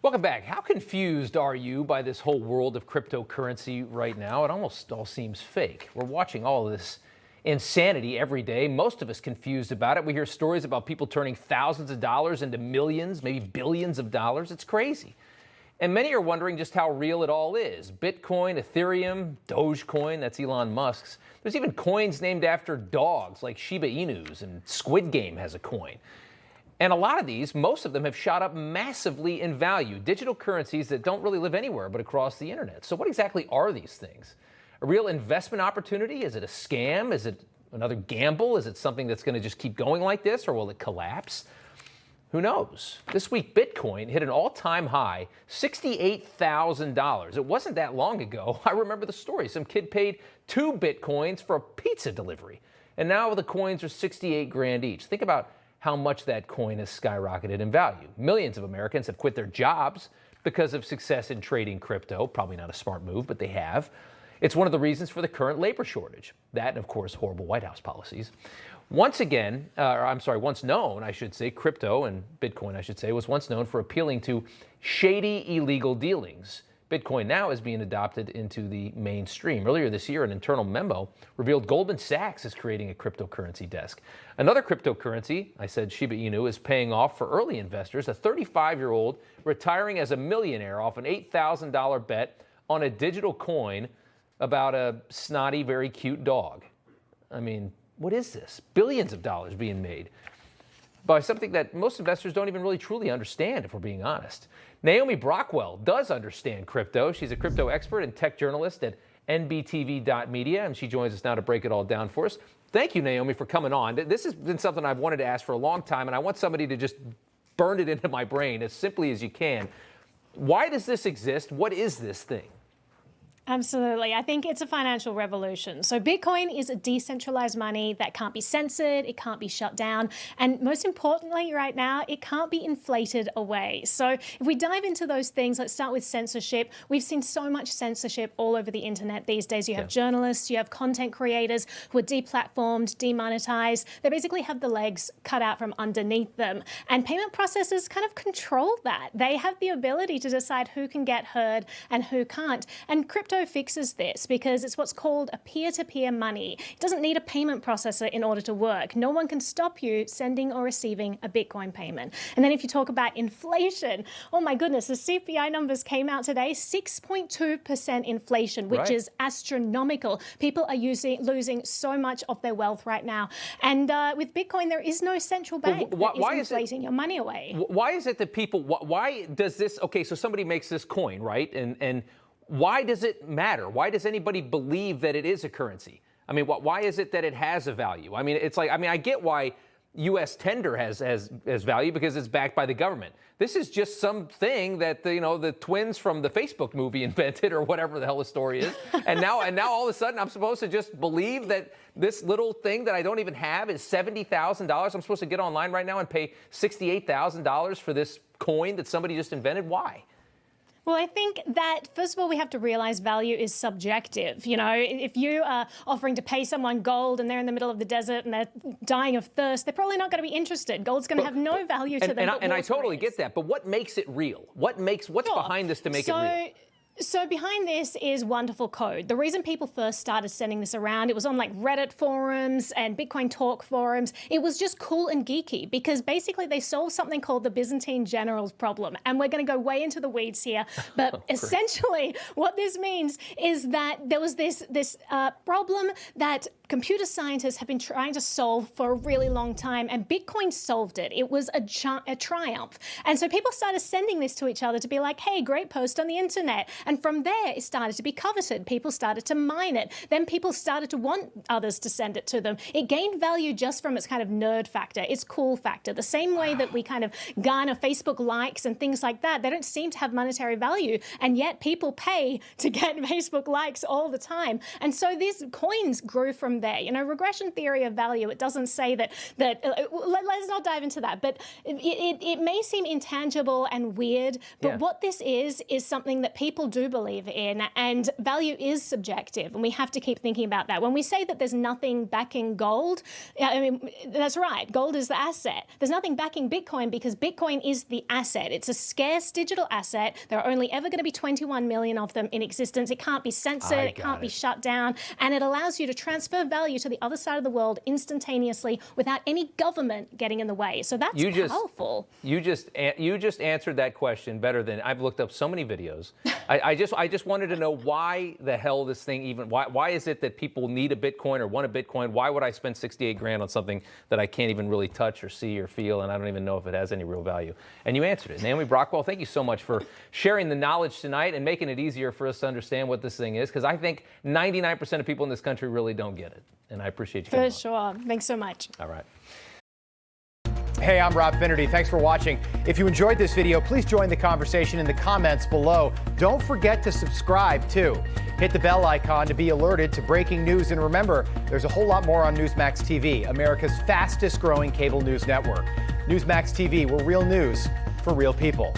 Welcome back. How confused are you by this whole world of cryptocurrency right now? It almost all seems fake. We're watching all of this insanity every day. Most of us confused about it. We hear stories about people turning thousands of dollars into millions, maybe billions of dollars. It's crazy. And many are wondering just how real it all is. Bitcoin, Ethereum, Dogecoin, that's Elon Musk's. There's even coins named after dogs like Shiba Inus, and Squid Game has a coin. And a lot of these, most of them have shot up massively in value. Digital currencies that don't really live anywhere but across the internet. So what exactly are these things? A real investment opportunity? Is it a scam? Is it another gamble? Is it something that's going to just keep going like this, or will it collapse? Who knows? This week, Bitcoin hit an all-time high, $68,000. It wasn't that long ago. I remember the story. Some kid paid 2 Bitcoins for a pizza delivery. And now the coins are 68 grand each. Think about how much that coin has skyrocketed in value. Millions of Americans have quit their jobs because of success in trading crypto. Probably not a smart move, but they have. It's one of the reasons for the current labor shortage. That and, of course, horrible White House policies. Once known, I should say, crypto and Bitcoin, I should say, was once known for appealing to shady illegal dealings. Bitcoin now is being adopted into the mainstream. Earlier this year, an internal memo revealed Goldman Sachs is creating a cryptocurrency desk. Another cryptocurrency, I said Shiba Inu, is paying off for early investors. A 35-year-old retiring as a millionaire off an $8,000 bet on a digital coin about a snotty, very cute dog. I mean, what is this? Billions of dollars being made by something that most investors don't even really truly understand, if we're being honest. Naomi Brockwell does understand crypto. She's a crypto expert and tech journalist at nbtv.media, and she joins us now to break it all down for us. Thank you, Naomi, for coming on. This has been something I've wanted to ask for a long time, and I want somebody to just burn it into my brain as simply as you can. Why does this exist? What is this thing? Absolutely. I think it's a financial revolution. So Bitcoin is a decentralized money that can't be censored, it can't be shut down, and most importantly right now, it can't be inflated away. So if we dive into those things, let's start with censorship. We've seen so much censorship all over the internet these days. You have journalists, you have content creators who are deplatformed, demonetized. They basically have the legs cut out from underneath them. And payment processors kind of control that. They have the ability to decide who can get heard and who can't. And crypto fixes this because it's what's called a peer-to-peer money. It doesn't need a payment processor in order to work. No one can stop you sending or receiving a Bitcoin payment. And then if you talk about inflation, oh my goodness, the CPI numbers came out today, 6.2% inflation, which is astronomical. People are losing so much of their wealth right now. And with Bitcoin, there is no central bank that is inflating your money away. Why is it that people, why does this, okay, so somebody makes this coin, right? And why does it matter? Why does anybody believe that it is a currency? I mean, why is it that it has a value? I mean, it's like, I get why U.S. tender has value because it's backed by the government. This is just something that the twins from the Facebook movie invented, or whatever the hell the story is. and now all of a sudden I'm supposed to just believe that this little thing that I don't even have is $70,000. I'm supposed to get online right now and pay $68,000 for this coin that somebody just invented. Why? Well, I think that, first of all, we have to realize value is subjective. You know, if you are offering to pay someone gold and they're in the middle of the desert and they're dying of thirst, they're probably not going to be interested. Gold's going to have no value to them. And I totally get that. But what makes it real? What's behind this to make it real? So behind this is wonderful code. The reason people first started sending this around, it was on like Reddit forums and Bitcoin Talk forums. It was just cool and geeky because basically they solved something called the Byzantine generals problem. And we're going to go way into the weeds here. But essentially what this means is that there was this problem that computer scientists have been trying to solve for a really long time, and Bitcoin solved it. It was a triumph. And so people started sending this to each other to be like, hey, great post on the internet. And from there, it started to be coveted. People started to mine it. Then people started to want others to send it to them. It gained value just from its kind of nerd factor, its cool factor. The same way that we kind of garner Facebook likes and things like that, they don't seem to have monetary value. And yet people pay to get Facebook likes all the time. And so these coins grew from there. You know, regression theory of value, it doesn't say that let's not dive into that, but it may seem intangible and weird, but what this is something that people do believe in, and value is subjective, and we have to keep thinking about that. When we say that there's nothing backing gold, I mean, that's right, gold is the asset. There's nothing backing Bitcoin because Bitcoin is the asset. It's a scarce digital asset. There are only ever going to be 21 million of them in existence. It can't be censored, it can't be shut down, and it allows you to transfer value to the other side of the world instantaneously without any government getting in the way. So that's powerful. You just answered that question better than I've looked up so many videos. I just wanted to know why the hell this thing even, why is it that people need a Bitcoin or want a Bitcoin? Why would I spend 68 grand on something that I can't even really touch or see or feel, and I don't even know if it has any real value? And you answered it. Naomi Brockwell, thank you so much for sharing the knowledge tonight and making it easier for us to understand what this thing is, because I think 99% of people in this country really don't get it. And I appreciate you coming on. For sure. Thanks so much. All right. Hey, I'm Rob Schmitt. Thanks for watching. If you enjoyed this video, please join the conversation in the comments below. Don't forget to subscribe, too. Hit the bell icon to be alerted to breaking news. And remember, there's a whole lot more on Newsmax TV, America's fastest growing cable news network. Newsmax TV, we're real news for real people.